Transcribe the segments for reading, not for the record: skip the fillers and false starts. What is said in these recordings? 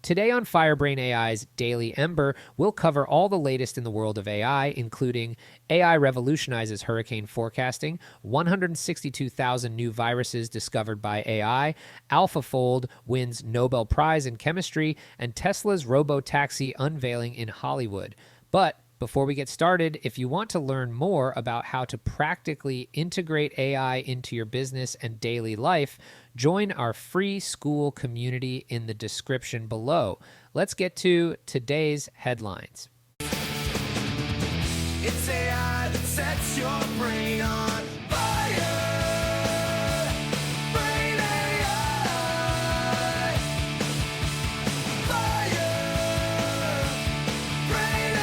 Today on FireBrain AI's Daily Ember, we'll cover all the latest in the world of AI, including AI revolutionizes hurricane forecasting, 162,000 new viruses discovered by AI, AlphaFold wins Nobel Prize in chemistry, and Tesla's robotaxi unveiling in Hollywood. But before we get started, if you want to learn more about how to practically integrate AI into your business and daily life, join our free school community in the description below. Let's get to today's headlines. It's AI that sets your brain on fire. Brain AI. Fire. Brain AI.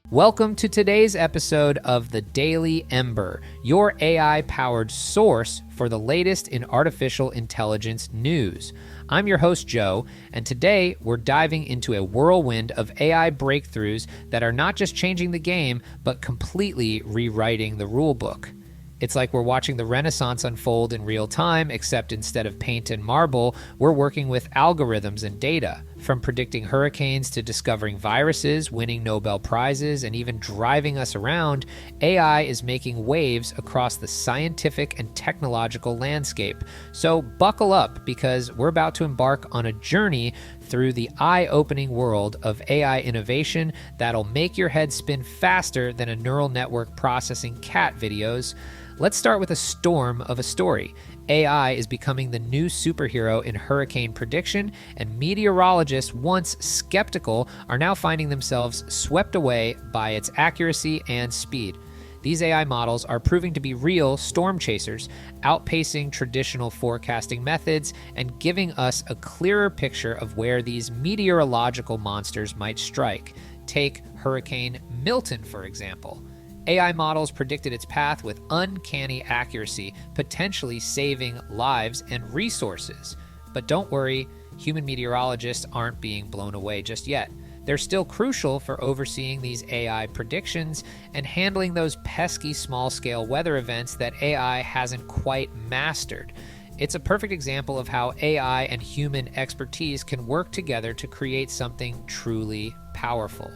Welcome to today's episode of the Daily Ember, your AI-powered source for the latest in artificial intelligence news. I'm your host, Joe, and today we're diving into a whirlwind of AI breakthroughs that are not just changing the game, but completely rewriting the rulebook. It's like we're watching the Renaissance unfold in real time, except instead of paint and marble, we're working with algorithms and data. From predicting hurricanes to discovering viruses, winning Nobel Prizes, and even driving us around, AI is making waves across the scientific and technological landscape. So buckle up, because we're about to embark on a journey through the eye-opening world of AI innovation that'll make your head spin faster than a neural network processing cat videos. Let's start with a storm of a story. AI is becoming the new superhero in hurricane prediction, and meteorologists, once skeptical, are now finding themselves swept away by its accuracy and speed. These AI models are proving to be real storm chasers, outpacing traditional forecasting methods and giving us a clearer picture of where these meteorological monsters might strike. Take Hurricane Milton, for example. AI models predicted its path with uncanny accuracy, potentially saving lives and resources. But don't worry, human meteorologists aren't being blown away just yet. They're still crucial for overseeing these AI predictions and handling those pesky small-scale weather events that AI hasn't quite mastered. It's a perfect example of how AI and human expertise can work together to create something truly powerful.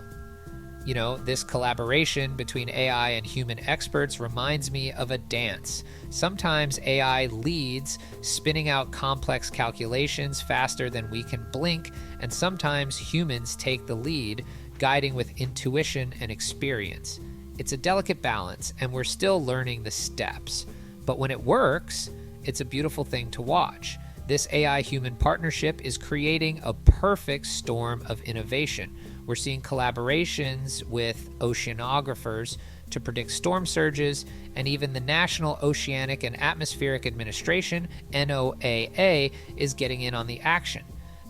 You know, this collaboration between AI and human experts reminds me of a dance. Sometimes AI leads, spinning out complex calculations faster than we can blink, and sometimes humans take the lead, guiding with intuition and experience. It's a delicate balance, and we're still learning the steps. But when it works, it's a beautiful thing to watch. This AI-human partnership is creating a perfect storm of innovation. We're seeing collaborations with oceanographers to predict storm surges, and even the National Oceanic and Atmospheric Administration, NOAA, is getting in on the action.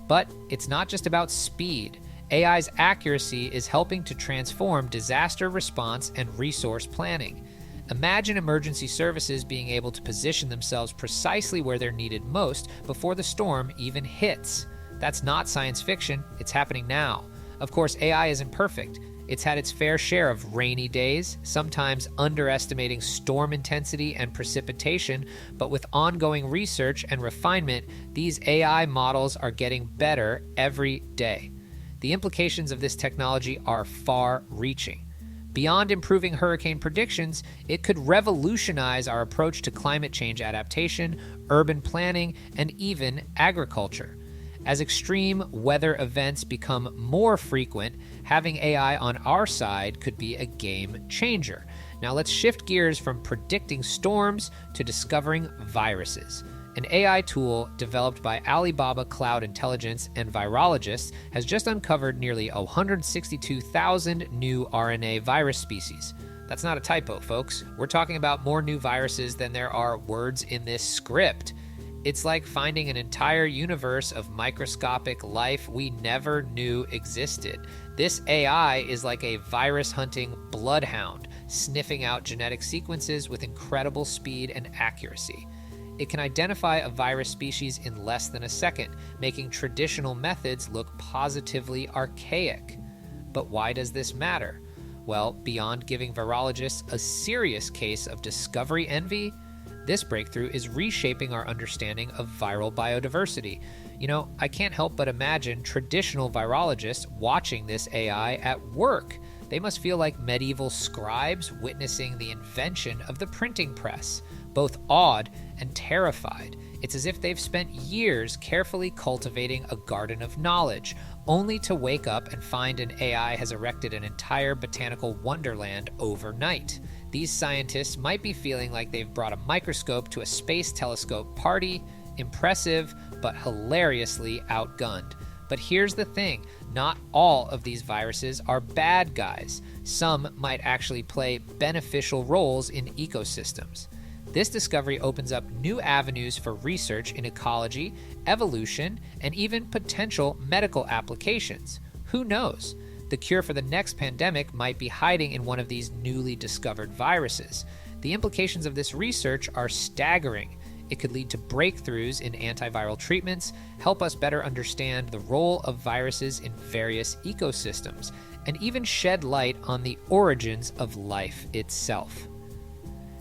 But it's not just about speed. AI's accuracy is helping to transform disaster response and resource planning. Imagine emergency services being able to position themselves precisely where they're needed most before the storm even hits. That's not science fiction, it's happening now. Of course, AI isn't perfect. It's had its fair share of rainy days, sometimes underestimating storm intensity and precipitation, but with ongoing research and refinement, these AI models are getting better every day. The implications of this technology are far-reaching. Beyond improving hurricane predictions, it could revolutionize our approach to climate change adaptation, urban planning, and even agriculture. As extreme weather events become more frequent, having AI on our side could be a game changer. Now let's shift gears from predicting storms to discovering viruses. An AI tool developed by Alibaba Cloud Intelligence and virologists has just uncovered nearly 162,000 new RNA virus species. That's not a typo, folks. We're talking about more new viruses than there are words in this script. It's like finding an entire universe of microscopic life we never knew existed. This AI is like a virus-hunting bloodhound, sniffing out genetic sequences with incredible speed and accuracy. It can identify a virus species in less than a second, making traditional methods look positively archaic. But why does this matter? Well, beyond giving virologists a serious case of discovery envy, this breakthrough is reshaping our understanding of viral biodiversity. I can't help but imagine traditional virologists watching this AI at work. They must feel like medieval scribes witnessing the invention of the printing press, both awed and terrified. It's as if they've spent years carefully cultivating a garden of knowledge, only to wake up and find an AI has erected an entire botanical wonderland overnight. These scientists might be feeling like they've brought a microscope to a space telescope party, impressive but hilariously outgunned. But here's the thing, not all of these viruses are bad guys. Some might actually play beneficial roles in ecosystems. This discovery opens up new avenues for research in ecology, evolution, and even potential medical applications. Who knows? The cure for the next pandemic might be hiding in one of these newly discovered viruses. The implications of this research are staggering. It could lead to breakthroughs in antiviral treatments, help us better understand the role of viruses in various ecosystems, and even shed light on the origins of life itself.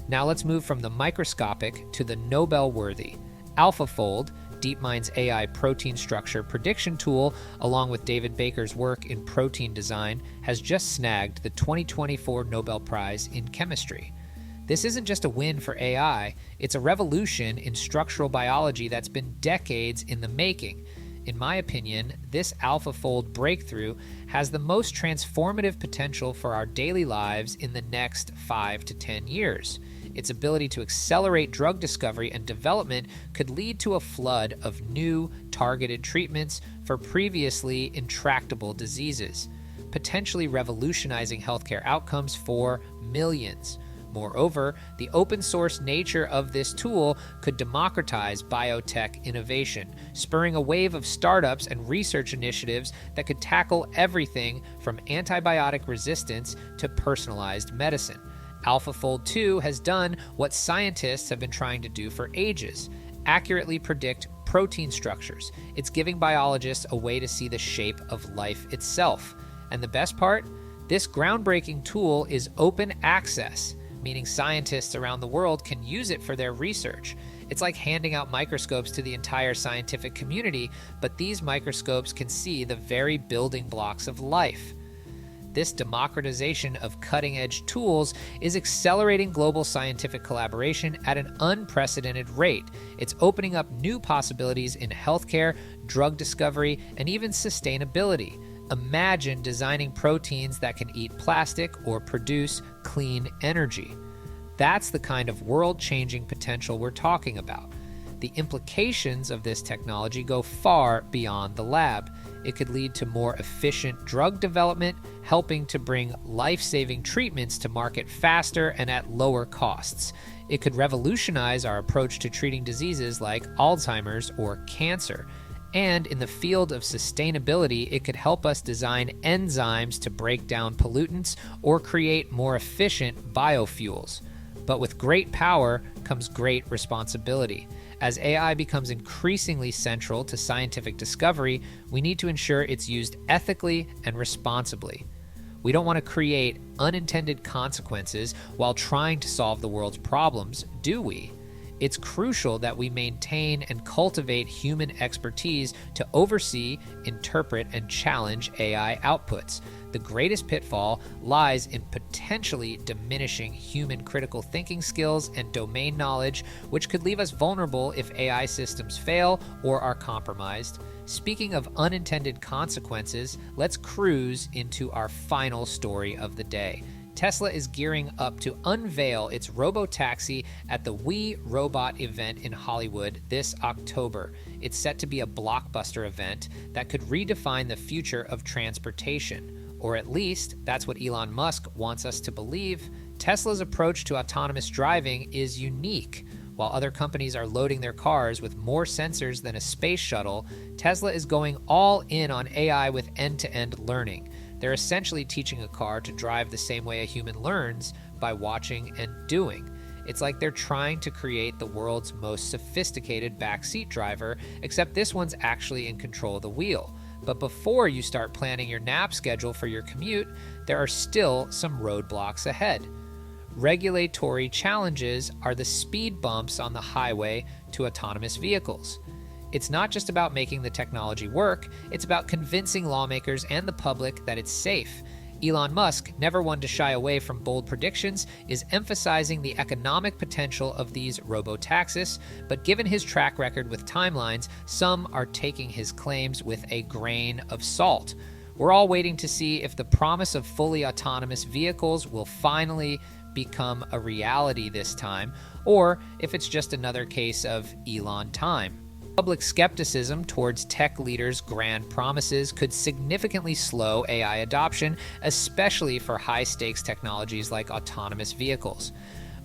Now let's move from the microscopic to the Nobel-worthy. AlphaFold, DeepMind's AI protein structure prediction tool, along with David Baker's work in protein design, has just snagged the 2024 Nobel Prize in Chemistry. This isn't just a win for AI, it's a revolution in structural biology that's been decades in the making. In my opinion, this AlphaFold breakthrough has the most transformative potential for our daily lives in the next 5 to 10 years. Its ability to accelerate drug discovery and development could lead to a flood of new, targeted treatments for previously intractable diseases, potentially revolutionizing healthcare outcomes for millions. Moreover, the open source nature of this tool could democratize biotech innovation, spurring a wave of startups and research initiatives that could tackle everything from antibiotic resistance to personalized medicine. AlphaFold 2 has done what scientists have been trying to do for ages: accurately predict protein structures. It's giving biologists a way to see the shape of life itself. And the best part? This groundbreaking tool is open access, meaning scientists around the world can use it for their research. It's like handing out microscopes to the entire scientific community, but these microscopes can see the very building blocks of life. This democratization of cutting-edge tools is accelerating global scientific collaboration at an unprecedented rate. It's opening up new possibilities in healthcare, drug discovery, and even sustainability. Imagine designing proteins that can eat plastic or produce clean energy. That's the kind of world-changing potential we're talking about. The implications of this technology go far beyond the lab. It could lead to more efficient drug development, helping to bring life-saving treatments to market faster and at lower costs. It could revolutionize our approach to treating diseases like Alzheimer's or cancer. And in the field of sustainability, it could help us design enzymes to break down pollutants or create more efficient biofuels. But with great power comes great responsibility. As AI becomes increasingly central to scientific discovery, we need to ensure it's used ethically and responsibly. We don't want to create unintended consequences while trying to solve the world's problems, do we? It's crucial that we maintain and cultivate human expertise to oversee, interpret, and challenge AI outputs. The greatest pitfall lies in potentially diminishing human critical thinking skills and domain knowledge, which could leave us vulnerable if AI systems fail or are compromised. Speaking of unintended consequences, let's cruise into our final story of the day. Tesla is gearing up to unveil its robotaxi at the We Robot event in Hollywood this October. It's set to be a blockbuster event that could redefine the future of transportation. Or at least, that's what Elon Musk wants us to believe. Tesla's approach to autonomous driving is unique. While other companies are loading their cars with more sensors than a space shuttle, Tesla is going all in on AI with end-to-end learning. They're essentially teaching a car to drive the same way a human learns, by watching and doing. It's like they're trying to create the world's most sophisticated backseat driver, except this one's actually in control of the wheel. But before you start planning your nap schedule for your commute, there are still some roadblocks ahead. Regulatory challenges are the speed bumps on the highway to autonomous vehicles. It's not just about making the technology work, it's about convincing lawmakers and the public that it's safe. Elon Musk, never one to shy away from bold predictions, is emphasizing the economic potential of these robotaxis, but given his track record with timelines, some are taking his claims with a grain of salt. We're all waiting to see if the promise of fully autonomous vehicles will finally become a reality this time, or if it's just another case of Elon time. Public skepticism towards tech leaders' grand promises could significantly slow AI adoption, especially for high-stakes technologies like autonomous vehicles.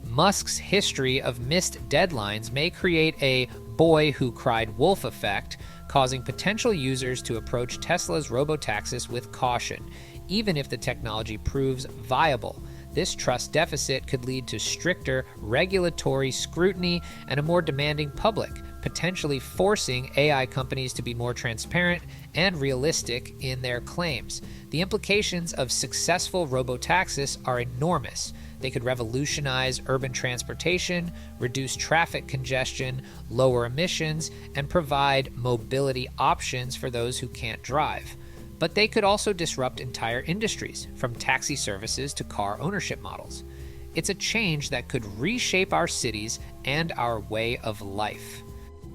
Musk's history of missed deadlines may create a boy who cried wolf effect, causing potential users to approach Tesla's robotaxis with caution, even if the technology proves viable. This trust deficit could lead to stricter regulatory scrutiny and a more demanding public, potentially forcing AI companies to be more transparent and realistic in their claims. The implications of successful robotaxis are enormous. They could revolutionize urban transportation, reduce traffic congestion, lower emissions, and provide mobility options for those who can't drive. But they could also disrupt entire industries, from taxi services to car ownership models. It's a change that could reshape our cities and our way of life.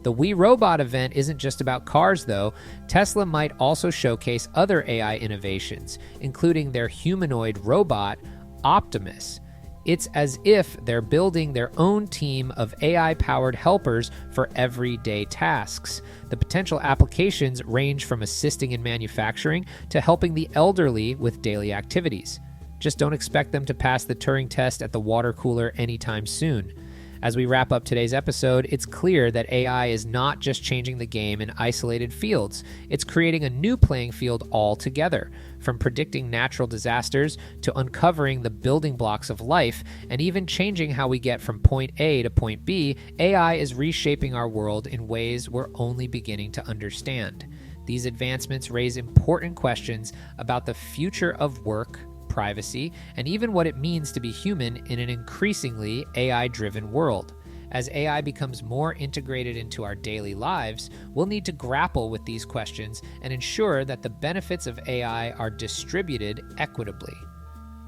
The We Robot event isn't just about cars, though. Tesla might also showcase other AI innovations, including their humanoid robot, Optimus. It's as if they're building their own team of AI-powered helpers for everyday tasks. The potential applications range from assisting in manufacturing to helping the elderly with daily activities. Just don't expect them to pass the Turing test at the water cooler anytime soon. As we wrap up today's episode, it's clear that AI is not just changing the game in isolated fields. It's creating a new playing field altogether. From predicting natural disasters to uncovering the building blocks of life, and even changing how we get from point A to point B, AI is reshaping our world in ways we're only beginning to understand. These advancements raise important questions about the future of work, privacy, and even what it means to be human in an increasingly AI-driven world. As AI becomes more integrated into our daily lives, we'll need to grapple with these questions and ensure that the benefits of AI are distributed equitably.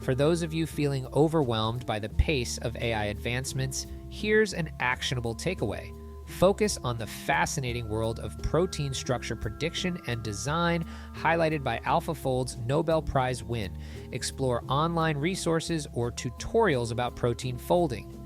For those of you feeling overwhelmed by the pace of AI advancements, here's an actionable takeaway. Focus on the fascinating world of protein structure prediction and design, highlighted by AlphaFold's Nobel Prize-winning. Explore online resources or tutorials about protein folding.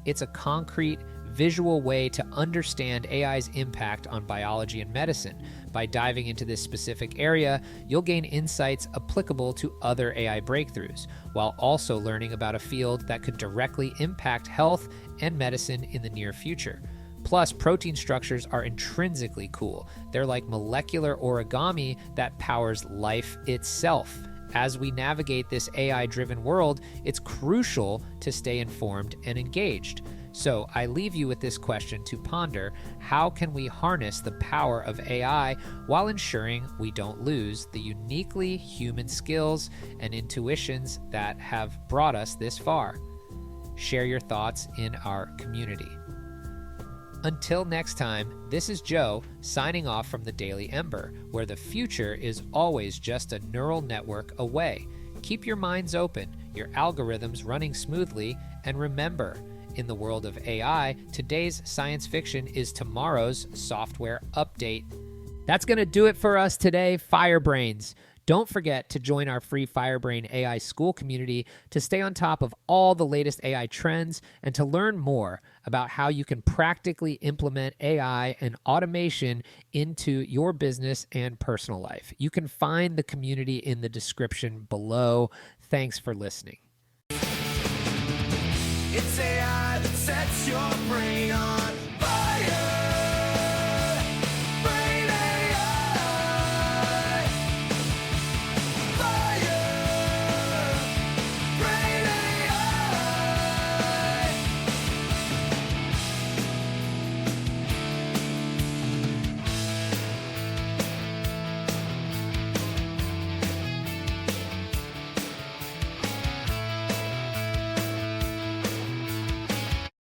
It's a concrete, visual way to understand AI's impact on biology and medicine. By diving into this specific area, you'll gain insights applicable to other AI breakthroughs, while also learning about a field that could directly impact health and medicine in the near future. Plus, protein structures are intrinsically cool. They're like molecular origami that powers life itself. As we navigate this AI-driven world, it's crucial to stay informed and engaged. So I leave you with this question to ponder: how can we harness the power of AI while ensuring we don't lose the uniquely human skills and intuitions that have brought us this far? Share your thoughts in our community. Until next time, this is Joe signing off from the Daily Ember, where the future is always just a neural network away. Keep your minds open, your algorithms running smoothly, and remember, in the world of AI, today's science fiction is tomorrow's software update. That's going to do it for us today, Firebrains. Don't forget to join our free FireBrain AI school community to stay on top of all the latest AI trends and to learn more about how you can practically implement AI and automation into your business and personal life. You can find the community in the description below. Thanks for listening. It's AI that sets your brain on